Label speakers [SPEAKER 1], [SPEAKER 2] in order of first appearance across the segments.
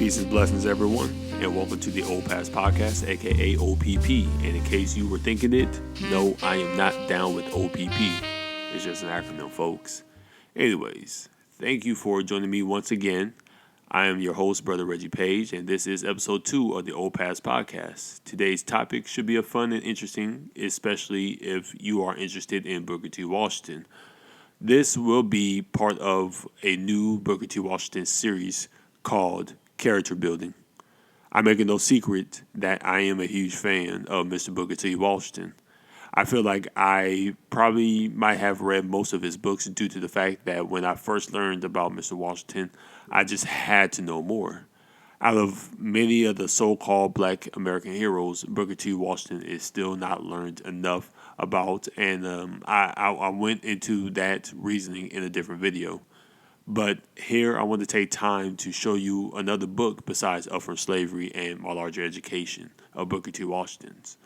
[SPEAKER 1] Peace and blessings, everyone, and welcome to the Old Past Podcast, aka OPP. And in case you were thinking it, no, I am not down with OPP. It's just an acronym, folks. Anyways, thank you for joining me once again. I am your host, Brother Reggie Paige, and this is episode 2 of the Old Past Podcast. Today's topic should be fun and interesting, especially if you are interested in Booker T. Washington. This will be part of a new Booker T. Washington series called Character Building. I'm making no secret that I am a huge fan of Mr. Booker T. Washington. I feel like I probably might have read most of his books due to the fact that when I first learned about Mr. Washington, I just had to know more. Out of many of the so-called Black American heroes, Booker T. Washington is still not learned enough about, and I went into that reasoning in a different video. But here I want to take time to show you another book besides Up From Slavery and My Larger Education of Booker T. Washington's.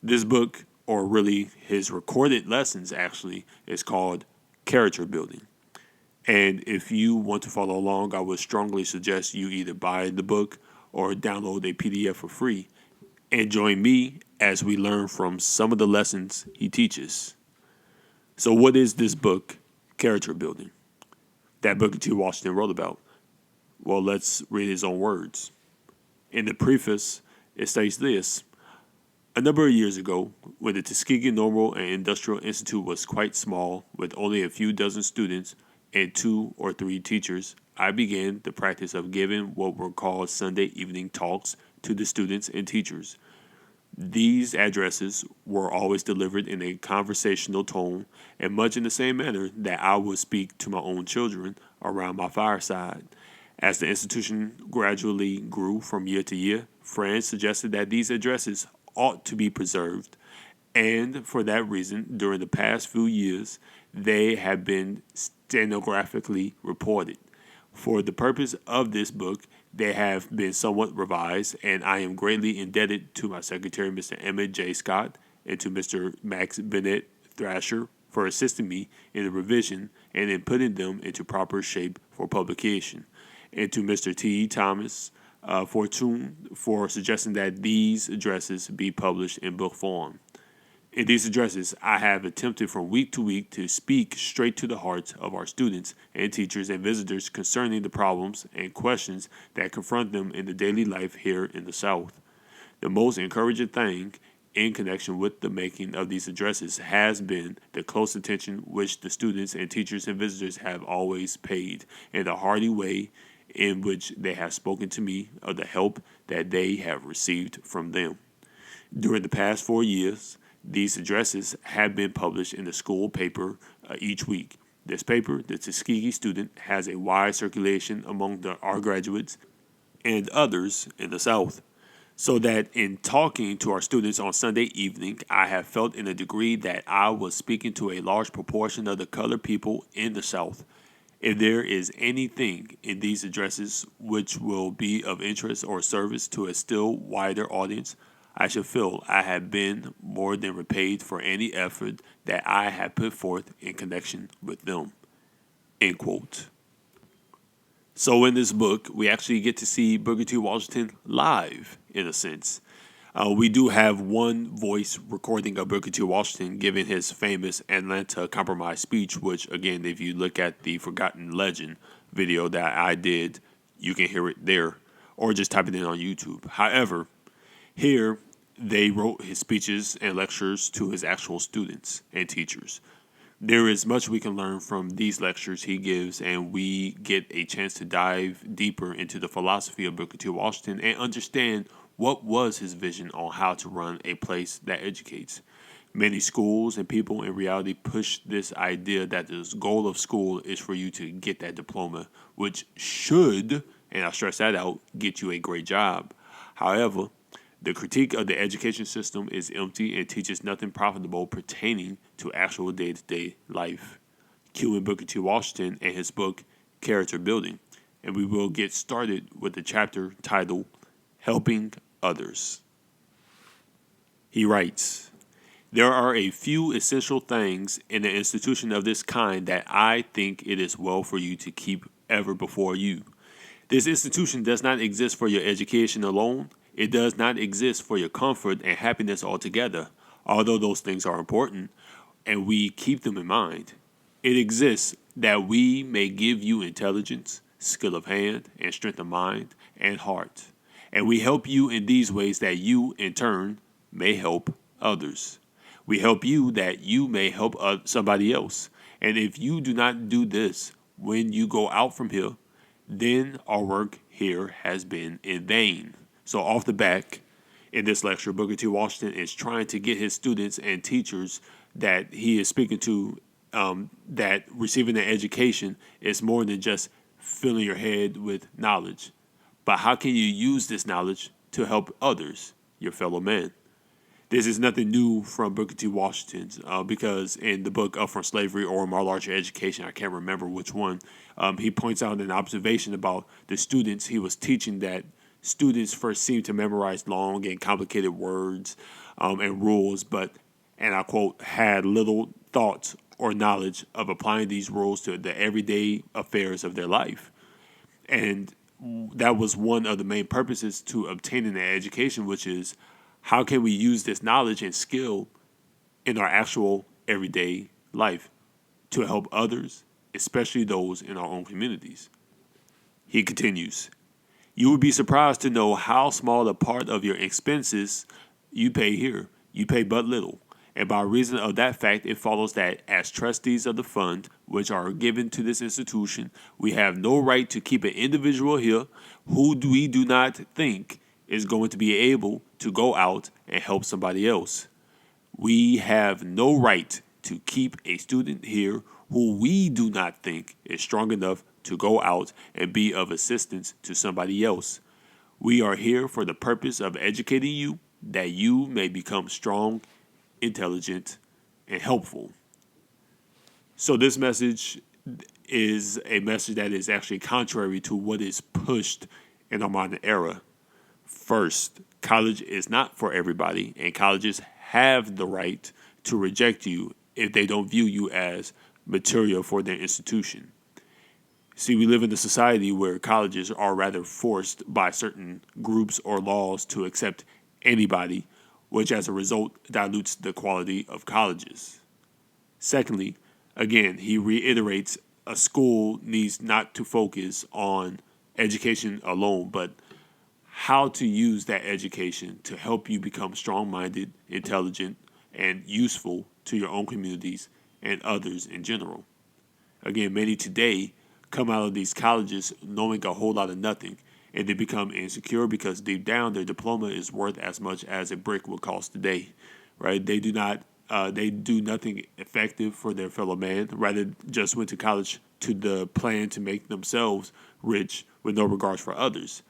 [SPEAKER 1] This book, or really his recorded lessons actually, is called Character Building. And if you want to follow along, I would strongly suggest you either buy the book or download a PDF for free and join me as we learn from some of the lessons he teaches. So what is this book, Character Building, that Booker T. Washington wrote about? Well, let's read his own words. In the preface, it states this: a number of years ago, when the Tuskegee Normal and Industrial Institute was quite small, with only a few dozen students and 2 or 3 teachers, I began the practice of giving what were called Sunday evening talks to the students and teachers. These addresses were always delivered in a conversational tone and much in the same manner that I would speak to my own children around my fireside. As the institution gradually grew from year to year, friends suggested that these addresses ought to be preserved, and for that reason, during the past few years, they have been stenographically reported. For the purpose of this book, they have been somewhat revised, and I am greatly indebted to my secretary, Mr. Emmett J. Scott, and to Mr. Max Bennett Thrasher for assisting me in the revision and in putting them into proper shape for publication, and to Mr. T. Thomas Fortune for suggesting that these addresses be published in book form. In these addresses, I have attempted from week to week to speak straight to the hearts of our students and teachers and visitors concerning the problems and questions that confront them in the daily life here in the South. The most encouraging thing in connection with the making of these addresses has been the close attention which the students and teachers and visitors have always paid, and the hearty way in which they have spoken to me of the help that they have received from them. During the past 4 years, these addresses have been published in the school paper each week. This paper, the Tuskegee Student, has a wide circulation among our graduates and others in the South, so that in talking to our students on Sunday evening, I have felt in a degree that I was speaking to a large proportion of the colored people in the South. If there is anything in these addresses which will be of interest or service to a still wider audience, I should feel I have been more than repaid for any effort that I have put forth in connection with them. End quote. So in this book, we actually get to see Booker T. Washington live, in a sense. We do have one voice recording of Booker T. Washington giving his famous Atlanta Compromise speech, which, again, if you look at the Forgotten Legend video that I did, you can hear it there, or just type it in on YouTube. However, here, they wrote his speeches and lectures to his actual students and teachers. There is much we can learn from these lectures he gives, and we get a chance to dive deeper into the philosophy of Booker T. Washington and understand what was his vision on how to run a place that educates. Many schools and people in reality push this idea that the goal of school is for you to get that diploma, which should, and I stress that out, get you a great job. However, the critique of the education system is empty and teaches nothing profitable pertaining to actual day-to-day life. Cue in Booker T. Washington and his book, Character Building, and we will get started with the chapter titled, Helping Others. He writes, "There are a few essential things in an institution of this kind that I think it is well for you to keep ever before you. This institution does not exist for your education alone. It does not exist for your comfort and happiness altogether, although those things are important and we keep them in mind. It exists that we may give you intelligence, skill of hand, and strength of mind and heart. And we help you in these ways that you, in turn, may help others. We help you that you may help somebody else. And if you do not do this when you go out from here, then our work here has been in vain. So off the back, in this lecture, Booker T. Washington is trying to get his students and teachers that he is speaking to that receiving an education is more than just filling your head with knowledge. But how can you use this knowledge to help others, your fellow men? This is nothing new from Booker T. Washington's because in the book Up From Slavery or More Larger Education, I can't remember which one, he points out an observation about the students he was teaching that students first seem to memorize long and complicated words and rules, but, and I quote, had little thoughts or knowledge of applying these rules to the everyday affairs of their life. And that was one of the main purposes to obtaining an education, which is how can we use this knowledge and skill in our actual everyday life to help others, especially those in our own communities. He continues, you would be surprised to know how small a part of your expenses you pay here. You pay but little. And by reason of that fact, it follows that as trustees of the fund, which are given to this institution, we have no right to keep an individual here who we do not think is going to be able to go out and help somebody else. We have no right to keep a student here who we do not think is strong enough to go out and be of assistance to somebody else. We are here for the purpose of educating you that you may become strong, intelligent, and helpful. So this message is a message that is actually contrary to what is pushed in our modern era. First, college is not for everybody, and colleges have the right to reject you if they don't view you as material for their institution. See, we live in a society where colleges are rather forced by certain groups or laws to accept anybody, which as a result dilutes the quality of colleges. Secondly, again, he reiterates a school needs not to focus on education alone, but how to use that education to help you become strong-minded, intelligent, and useful to your own communities and others in general. Again, many today come out of these colleges knowing a whole lot of nothing, and they become insecure because deep down their diploma is worth as much as a brick would cost today, right? They do nothing effective for their fellow man, rather just went to college to the plan to make themselves rich with no regards for others.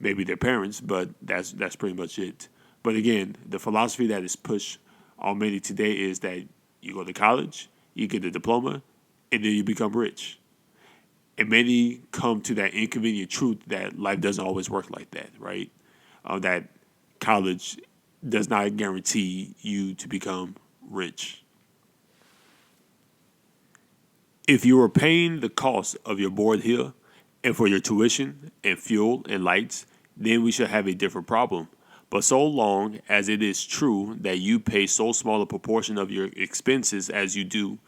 [SPEAKER 1] Maybe their parents, but that's pretty much it. But again, the philosophy that is pushed on many today is that you go to college, you get a diploma, and then you become rich. And many come to that inconvenient truth that life doesn't always work like that, right? That college does not guarantee you to become rich. If you are paying the cost of your board here and for your tuition and fuel and lights, then we should have a different problem. But so long as it is true that you pay so small a proportion of your expenses as you do,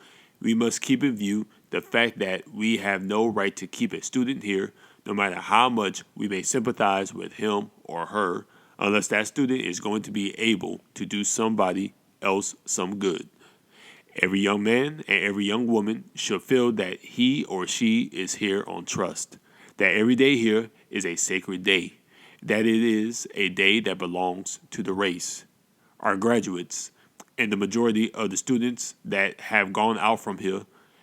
[SPEAKER 1] we must keep in view the fact that we have no right to keep a student here, no matter how much we may sympathize with him or her, unless that student is going to be able to do somebody else some good. Every young man and every young woman should feel that he or she is here on trust, that every day here is a sacred day, that it is a day that belongs to the race. Our graduates and the majority of the students that have gone out from here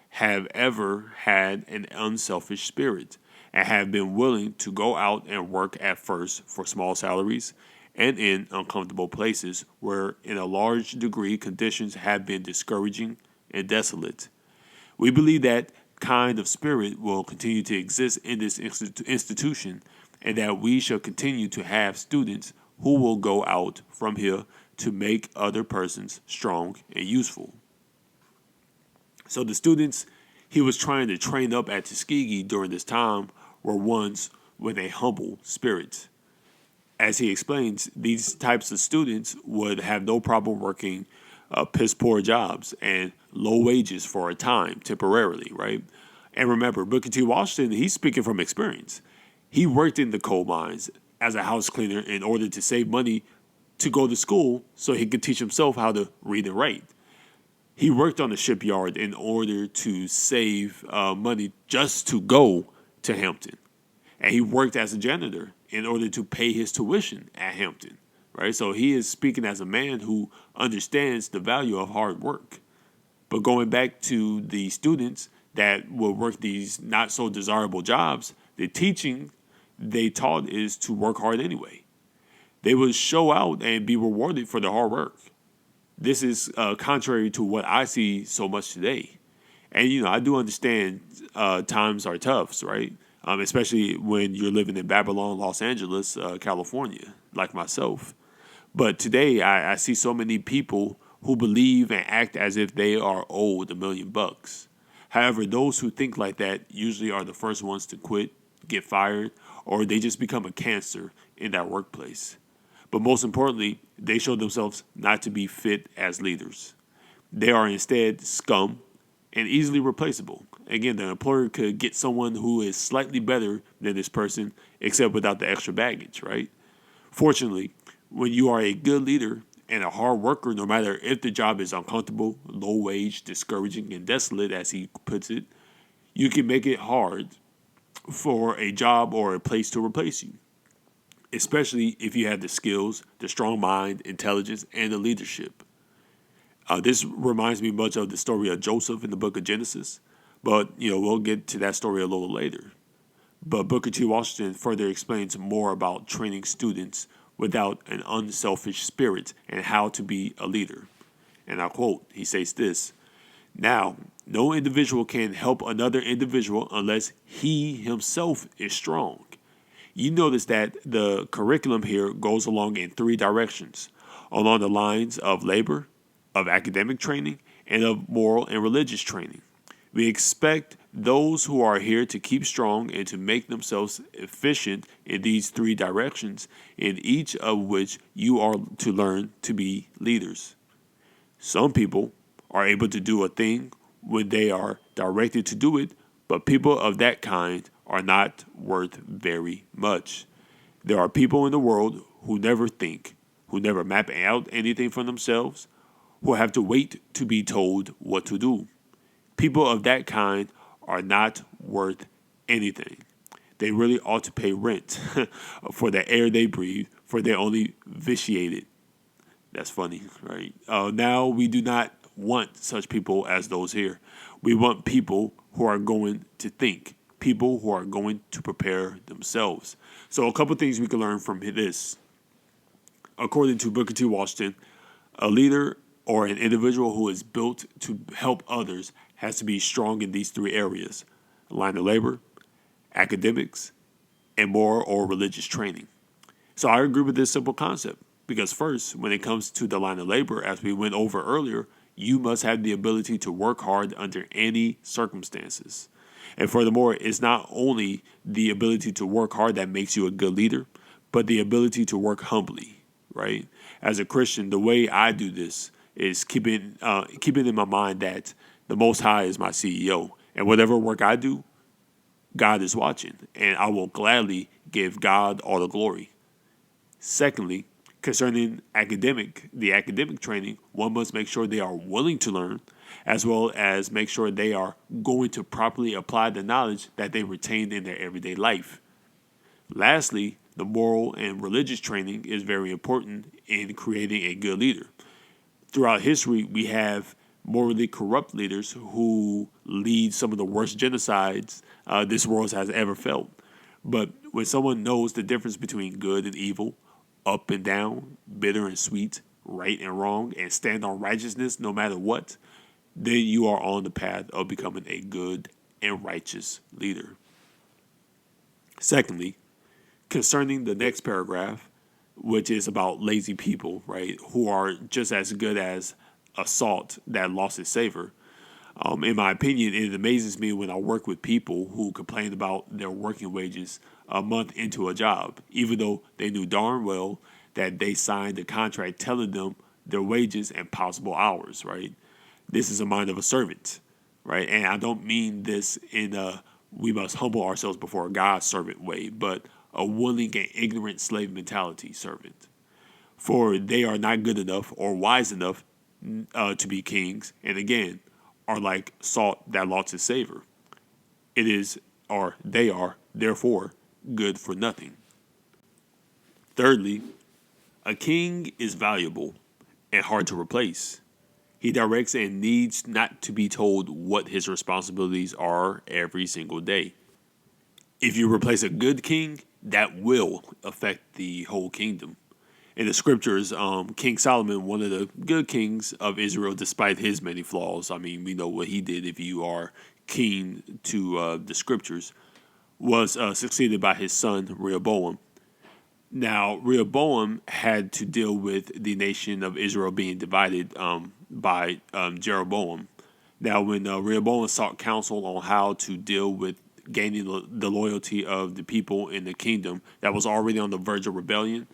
[SPEAKER 1] have ever had an unselfish spirit and have been willing to go out and work at first for small salaries and in uncomfortable places where in a large degree conditions have been discouraging and desolate. We believe that kind of spirit will continue to exist in this institution and that we shall continue to have students who will go out from here to make other persons strong and useful. So the students he was trying to train up at Tuskegee during this time were ones with a humble spirit. As he explains, these types of students would have no problem working piss poor jobs and low wages for a time, temporarily, right? And remember, Booker T. Washington, he's speaking from experience. He worked in the coal mines as a house cleaner in order to save money to go to school so he could teach himself how to read and write. He worked on the shipyard in order to save money just to go to Hampton. And he worked as a janitor in order to pay his tuition at Hampton, right? So he is speaking as a man who understands the value of hard work. But going back to the students that will work these not so desirable jobs, the teaching they taught is to work hard anyway. They would show out and be rewarded for their hard work. This is contrary to what I see so much today. And, I do understand times are tough, right? Especially when you're living in Babylon, Los Angeles, California, like myself. But today I see so many people who believe and act as if they are owed $1 million. However, those who think like that usually are the first ones to quit, get fired, or they just become a cancer in that workplace. But most importantly, they show themselves not to be fit as leaders. They are instead scum and easily replaceable. Again, the employer could get someone who is slightly better than this person, except without the extra baggage, right? Fortunately, when you are a good leader and a hard worker, no matter if the job is uncomfortable, low wage, discouraging, and desolate, as he puts it, you can make it hard for a job or a place to replace you, especially if you have the skills, the strong mind, intelligence, and the leadership. This reminds me much of the story of Joseph in the book of Genesis, but we'll get to that story a little later. But Booker T. Washington further explains more about training students without an unselfish spirit and how to be a leader. And I quote, he says this: "Now, no individual can help another individual unless he himself is strong." You notice that the curriculum here goes along in three directions, along the lines of labor, of academic training, and of moral and religious training. We expect those who are here to keep strong and to make themselves efficient in these three directions, in each of which you are to learn to be leaders. Some people are able to do a thing when they are directed to do it, but people of that kind are not worth very much. There are people in the world who never think, who never map out anything for themselves, who have to wait to be told what to do. People of that kind are not worth anything. They really ought to pay rent for the air they breathe, for they only vitiate it. That's funny, right? Now we do not want such people as those here. We want people who are going to think, people who are going to prepare themselves. So a couple things we can learn from this. According to Booker T. Washington, a leader or an individual who is built to help others has to be strong in these three areas: line of labor, academics, and moral or religious training. So I agree with this simple concept because first, when it comes to the line of labor, as we went over earlier, you must have the ability to work hard under any circumstances. And furthermore, it's not only the ability to work hard that makes you a good leader, but the ability to work humbly, right? As a Christian, the way I do this is keeping in my mind that the Most High is my CEO. And whatever work I do, God is watching. And I will gladly give God all the glory. Secondly, concerning the academic training, one must make sure they are willing to learn, as well as make sure they are going to properly apply the knowledge that they retained in their everyday life. Lastly, the moral and religious training is very important in creating a good leader. Throughout history, we have morally corrupt leaders who lead some of the worst genocides this world has ever felt. But when someone knows the difference between good and evil, up and down, bitter and sweet, right and wrong, and stand on righteousness no matter what, then you are on the path of becoming a good and righteous leader. Secondly, concerning the next paragraph, which is about lazy people, right, who are just as good as a salt that lost its savor. In my opinion, it amazes me when I work with people who complain about their working wages a month into a job, even though they knew darn well that they signed a contract telling them their wages and possible hours, right? This is the mind of a servant, right? And I don't mean this in a we must humble ourselves before God's servant way, but a willing and ignorant slave mentality servant. For they are not good enough or wise enough to be kings, and again, are like salt that lost its savor. It is, or they are, therefore, good for nothing. Thirdly, a king is valuable and hard to replace. He directs and needs not to be told what his responsibilities are every single day. If you replace a good king, that will affect the whole kingdom. In the scriptures, King Solomon, one of the good kings of Israel, despite his many flaws, I mean, we know what he did if you are keen to the scriptures, was succeeded by his son Rehoboam. Now, Rehoboam had to deal with the nation of Israel being divided by Jeroboam. Now, when Rehoboam sought counsel on how to deal with gaining the loyalty of the people in the kingdom that was already on the verge of rebellion,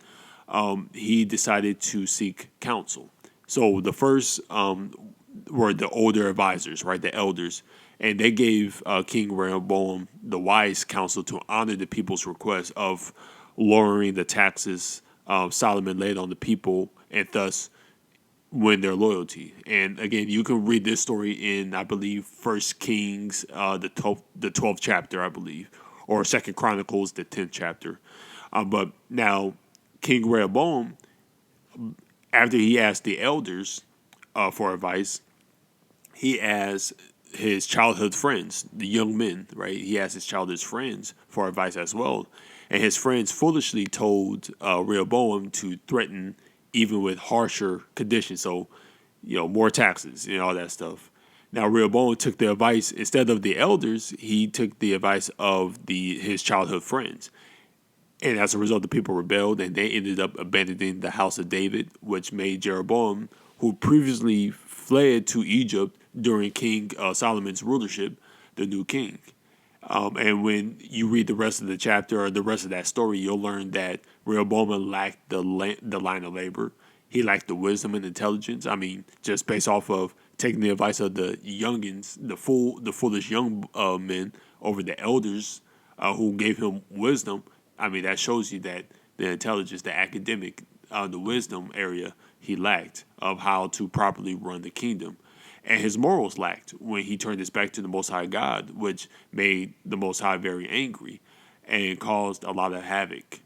[SPEAKER 1] he decided to seek counsel. So the first were the older advisors, right, the elders, and they gave King Rehoboam the wise counsel to honor the people's request of lowering the taxes Solomon laid on the people and thus win their loyalty. And again, you can read this story in, I believe, First Kings, the 12th chapter, I believe, or Second Chronicles, the 10th chapter. But now, King Rehoboam, after he asked the elders for advice, he asked his childhood friends, the young men, right? He asked his childhood friends for advice as well. And his friends foolishly told Rehoboam to threaten even with harsher conditions. So, more taxes, all that stuff. Now, Rehoboam took the advice, instead of the elders, he took the advice of his childhood friends. And as a result, the people rebelled and they ended up abandoning the house of David, which made Jeroboam, who previously fled to Egypt during King Solomon's rulership, the new king. And when you read the rest of the chapter or the rest of that story, you'll learn that Rehoboam lacked the line of labor. He lacked the wisdom and intelligence. I mean, just based off of taking the advice of the youngins, the foolish young men over the elders who gave him wisdom. I mean, that shows you that the intelligence, the academic, the wisdom area he lacked of how to properly run the kingdom. And his morals lacked when he turned his back to the Most High God, which made the Most High very angry and caused a lot of havoc.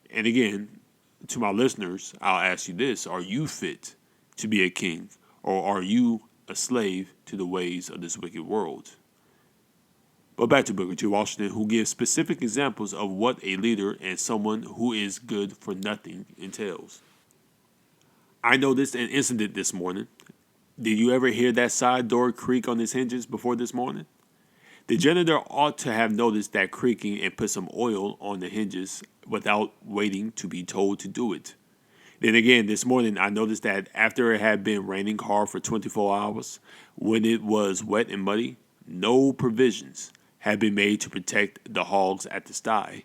[SPEAKER 1] And again, to my listeners, I'll ask you this. Are you fit to be a king, or are you a slave to the ways of this wicked world? But back to Booker T. Washington, who gives specific examples of what a leader and someone who is good for nothing entails. I noticed an incident this morning. Did you ever hear that side door creak on its hinges before this morning? The janitor ought to have noticed that creaking and put some oil on the hinges without waiting to be told to do it. Then again, this morning, I noticed that after it had been raining hard for 24 hours, when it was wet and muddy, no provisions had been made to protect the hogs at the sty,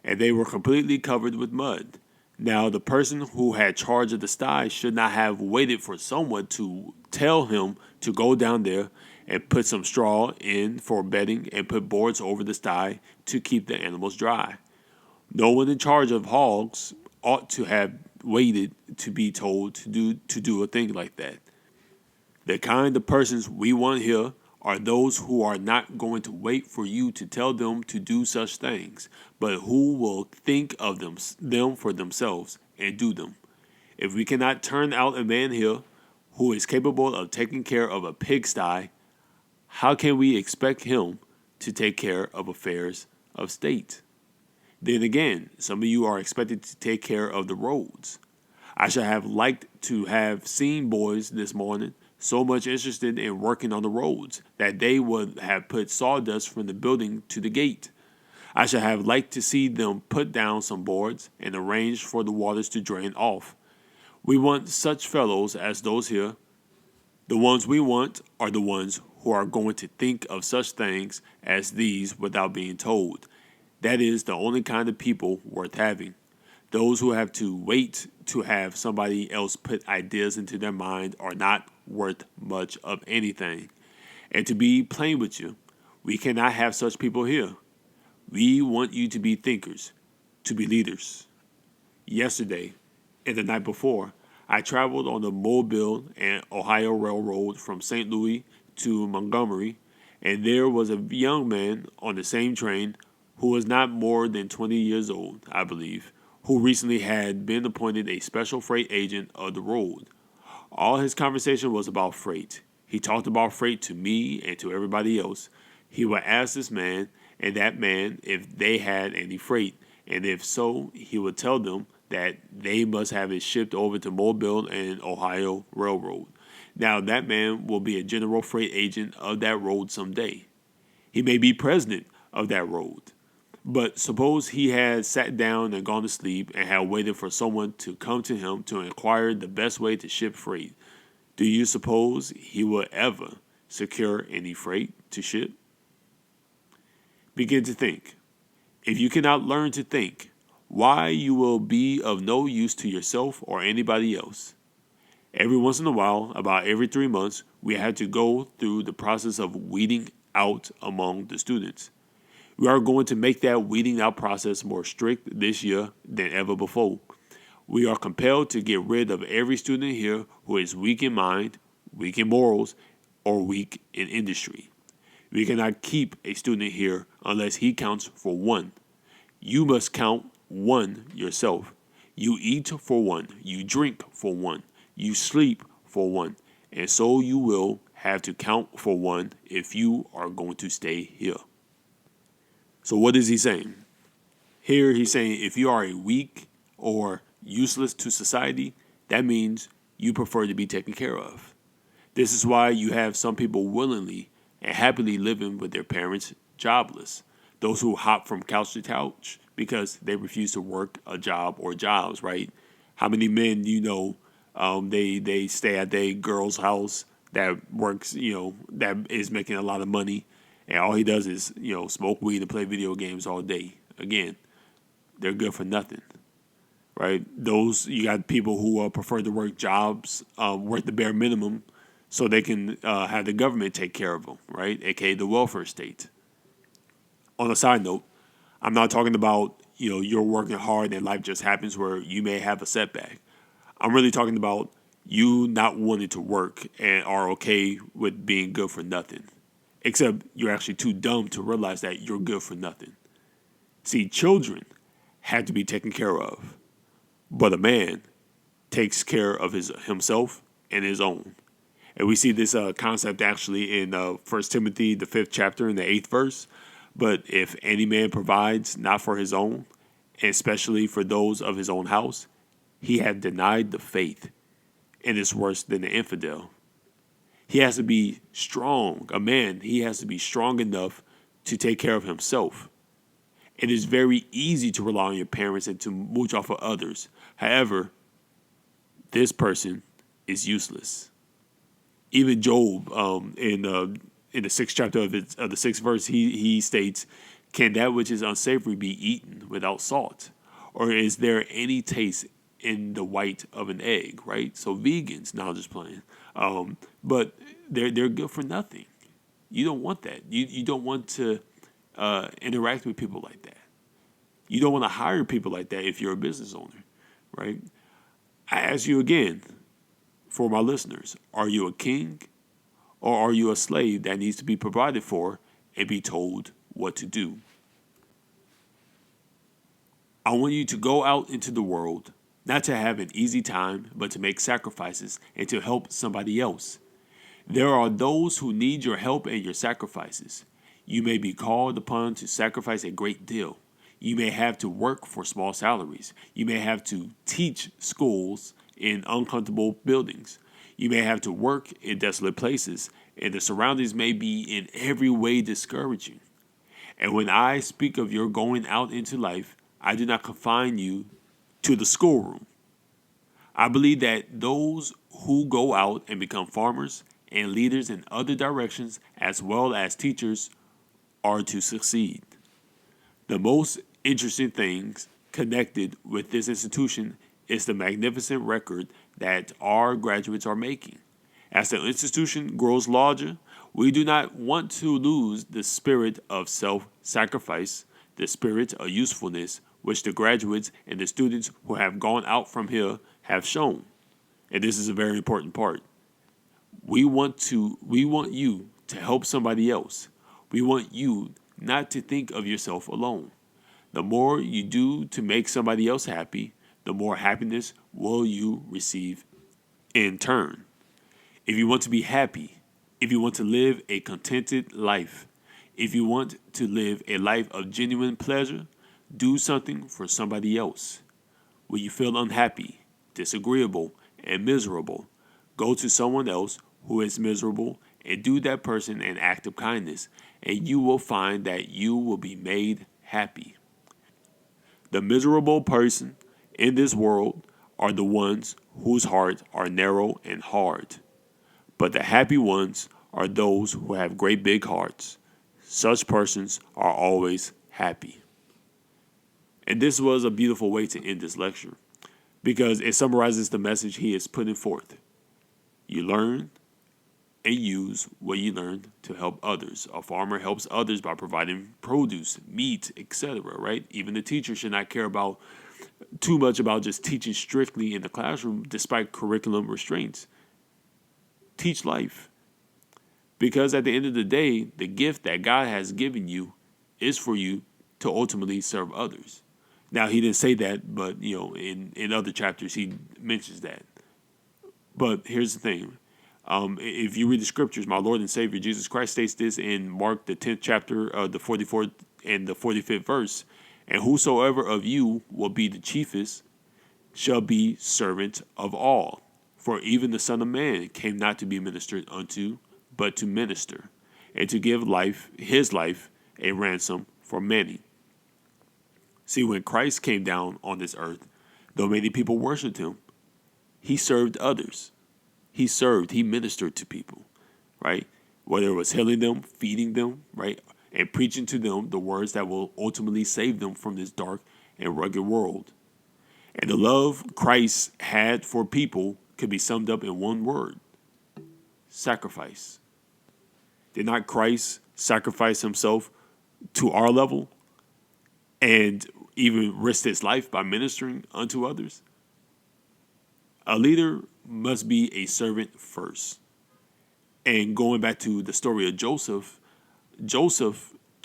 [SPEAKER 1] and they were completely covered with mud. Now, the person who had charge of the sty should not have waited for someone to tell him to go down there and put some straw in for bedding and put boards over the sty to keep the animals dry. No one in charge of hogs ought to have waited to be told to do a thing like that. The kind of persons we want here are those who are not going to wait for you to tell them to do such things, but who will think of them for themselves and do them. If we cannot turn out a man here who is capable of taking care of a pigsty, how can we expect him to take care of affairs of state? Then again, some of you are expected to take care of the roads. I should have liked to have seen boys this morning so much interested in working on the roads that they would have put sawdust from the building to the gate. I should have liked to see them put down some boards and arrange for the waters to drain off. We want such fellows as those here. The ones we want are the ones who are going to think of such things as these without being told. That is the only kind of people worth having. Those who have to wait to have somebody else put ideas into their mind are not worth much of anything. And to be plain with you, we cannot have such people here. We want you to be thinkers, to be leaders. Yesterday and the night before, I traveled on the Mobile and Ohio Railroad from St. Louis to Montgomery, and there was a young man on the same train who was not more than 20 years old, I believe, who recently had been appointed a special freight agent of the road. All his conversation was about freight. He talked about freight to me and to everybody else. He would ask this man and that man if they had any freight, and if so, he would tell them that they must have it shipped over to Mobile and Ohio Railroad. Now, that man will be a general freight agent of that road someday. He may be president of that road. But suppose he had sat down and gone to sleep and had waited for someone to come to him to inquire the best way to ship freight. Do you suppose he will ever secure any freight to ship? Begin to think. If you cannot learn to think, why you will be of no use to yourself or anybody else. Every once in a while, about every 3 months, we had to go through the process of weeding out among the students. We are going to make that weeding out process more strict this year than ever before. We are compelled to get rid of every student here who is weak in mind, weak in morals, or weak in industry. We cannot keep a student here unless he counts for one. You must count one yourself. You eat for one. You drink for one. You sleep for one. And so you will have to count for one if you are going to stay here. So what is he saying? Here he's saying if you are a weak or useless to society, that means you prefer to be taken care of. This is why you have some people willingly and happily living with their parents jobless. Those who hop from couch to couch because they refuse to work a job or jobs, right? How many men you know they stay at their girl's house that works, that is making a lot of money, and all he does is, smoke weed and play video games all day. Again, they're good for nothing, right? You got people who prefer to work jobs, work the bare minimum, so they can have the government take care of them, right? AKA the welfare state. On a side note, I'm not talking about, you're working hard and life just happens where you may have a setback. I'm really talking about you not wanting to work and are okay with being good for nothing. Except you're actually too dumb to realize that you're good for nothing. See, children have to be taken care of, but a man takes care of himself and his own. And we see this concept actually in 1 Timothy, the 5th chapter, in the 8th verse. But if any man provides not for his own, and especially for those of his own house, he hath denied the faith, and is worse than the infidel. He has to be strong. A man, he has to be strong enough to take care of himself. It is very easy to rely on your parents and to mooch off of others. However, this person is useless. Even Job, in the 6th chapter of the 6th verse, he states, "Can that which is unsavory be eaten without salt? Or is there any taste in the white of an egg?" Right? So vegans, now just playing. But they're good for nothing. You don't want that. You don't want to interact with people like that. You don't want to hire people like that if you're a business owner, right? I ask you again, for my listeners, are you a king or are you a slave that needs to be provided for and be told what to do? I want you to go out into the world, not to have an easy time, but to make sacrifices and to help somebody else. There are those who need your help and your sacrifices. You may be called upon to sacrifice a great deal. You may have to work for small salaries. You may have to teach schools in uncomfortable buildings. You may have to work in desolate places, and the surroundings may be in every way discouraging. And when I speak of your going out into life, I do not confine you to the schoolroom. I believe that those who go out and become farmers and leaders in other directions, as well as teachers, are to succeed. The most interesting things connected with this institution is the magnificent record that our graduates are making. As the institution grows larger, we do not want to lose the spirit of self-sacrifice, the spirit of usefulness, which the graduates and the students who have gone out from here have shown. And this is a very important part. We want you to help somebody else. We want you not to think of yourself alone. The more you do to make somebody else happy, the more happiness will you receive in turn. If you want to be happy, if you want to live a contented life, if you want to live a life of genuine pleasure, do something for somebody else. When you feel unhappy, disagreeable, and miserable, go to someone else who is miserable and do that person an act of kindness, and you will find that you will be made happy. The miserable person in this world are the ones whose hearts are narrow and hard. But the happy ones are those who have great big hearts. Such persons are always happy. And this was a beautiful way to end this lecture because it summarizes the message he is putting forth. You learn and use what you learn to help others. A farmer helps others by providing produce, meat, etc., right? Even the teacher should not care about too much about just teaching strictly in the classroom despite curriculum restraints. Teach life. Because at the end of the day, the gift that God has given you is for you to ultimately serve others. Now, he didn't say that, but, in other chapters, he mentions that. But here's the thing. If you read the scriptures, my Lord and Savior Jesus Christ states this in Mark, the 10th chapter, the 44th and the 45th verse. And whosoever of you will be the chiefest shall be servant of all. For even the Son of Man came not to be ministered unto, but to minister, and to give his life, a ransom for many. See, when Christ came down on this earth, though many people worshipped him, he served others. He ministered to people, right? Whether it was healing them, feeding them, right? And preaching to them the words that will ultimately save them from this dark and rugged world. And the love Christ had for people could be summed up in one word: sacrifice. Did not Christ sacrifice himself to our level and even risk his life by ministering unto others? A leader must be a servant first. And going back to the story of Joseph,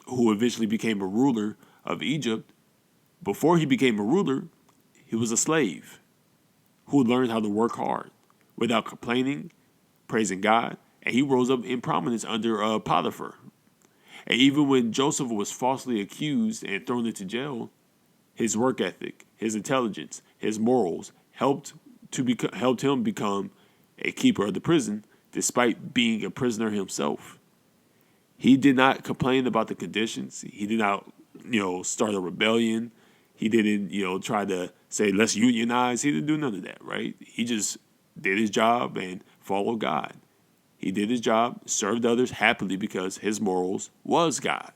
[SPEAKER 1] who eventually became a ruler of Egypt, before he became a ruler, he was a slave who learned how to work hard without complaining, praising God, and he rose up in prominence under Potiphar. And even when Joseph was falsely accused and thrown into jail, his work ethic, his intelligence, his morals helped him become a keeper of the prison, despite being a prisoner himself. He did not complain about the conditions. He did not, start a rebellion. He didn't, try to say, let's unionize. He didn't do none of that, right? He just did his job and followed God. He did his job, served others happily because his morals was God.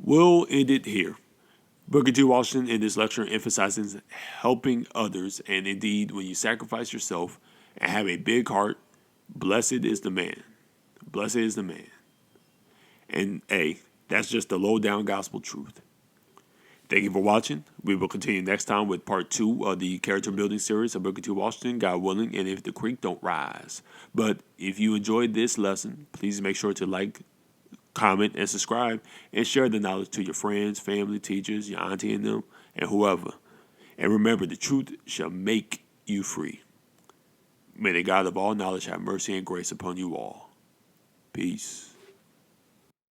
[SPEAKER 1] We'll end it here. Booker T. Washington in this lecture emphasizes helping others, and indeed, when you sacrifice yourself and have a big heart, blessed is the man. Blessed is the man. And that's just the low-down gospel truth. Thank you for watching. We will continue next time with part 2 of the character building series of Booker T. Washington, God willing, and if the creek don't rise. But if you enjoyed this lesson, please make sure to like, comment, and subscribe, and share the knowledge to your friends, family, teachers, your auntie and them, and whoever. And remember, the truth shall make you free. May the God of all knowledge have mercy and grace upon you all. Peace.